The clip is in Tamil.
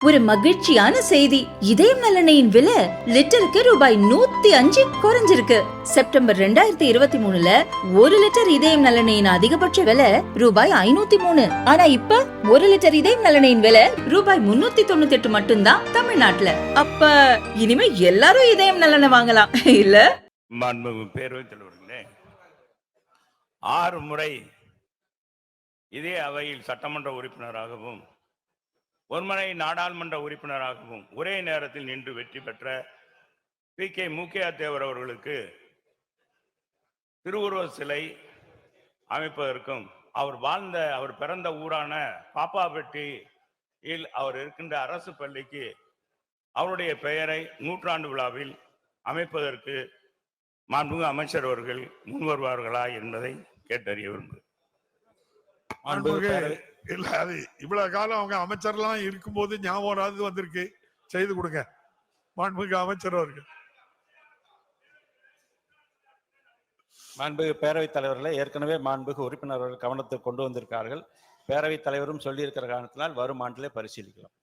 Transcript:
ஒரு மகிழ்ச்சியான செய்தி. இதயம் நலனையின் விலை லிட்டருக்கு ரூபாய் 105 குறைஞ்சிருக்கு. செப்டம்பர் 2023ல 1 லிட்டர் இதயம் நலனையின் அதிகபட்ச விலை ரூபாய் 503. ஆனா இப்ப 1 லிட்டர் இதயம் நலனையின் விலை ரூபாய் 398 மட்டும்தான் தமிழ்நாட்டுல. அப்ப இனிமே எல்லாரும் இதயம் நலனை வாங்கலாம் இல்ல? பேரவைத் தலைவர்களே, 6 முறை இதே அவையில் சட்டமன்ற உறுப்பினராகவும் ஒருமுறை நாடாளுமன்ற உறுப்பினராகவும் ஒரே நேரத்தில் நின்று வெற்றி பெற்ற பி.கே. மூக்கையா தேவர் அவர்களுக்கு திருவுருவ சிலை அமைப்பதற்கும் அவர் பிறந்த ஊரான பாப்பாப்பட்டியில் அவர் இருக்கின்ற அரசு பள்ளிக்கு அவருடைய பெயரை 100ஆண்டு விழாவில் அமைப்பதற்கு மாண்புமிகு அமைச்சர் அவர்கள் முன்வருவார்களா என்பதை கேட்டறிய விரும்புகிறேன். இல்ல, அது இவ்வளவு காலம் அவங்க அமைச்சர்லாம் இருக்கும்போது ஞாபகம் வந்திருக்கு, செய்து கொடுங்க மாண்புமிகு அமைச்சர் அவர்கள். மாண்புமிகு பேரவைத் தலைவர்களை ஏற்கனவே மாண்புமிகு உறுப்பினர்கள் கவனத்துக்கு கொண்டு வந்திருக்கார்கள். பேரவைத் தலைவரும் சொல்லியிருக்கிற காரணத்தினால் வரும் ஆண்டிலே பரிசீலிக்கலாம்.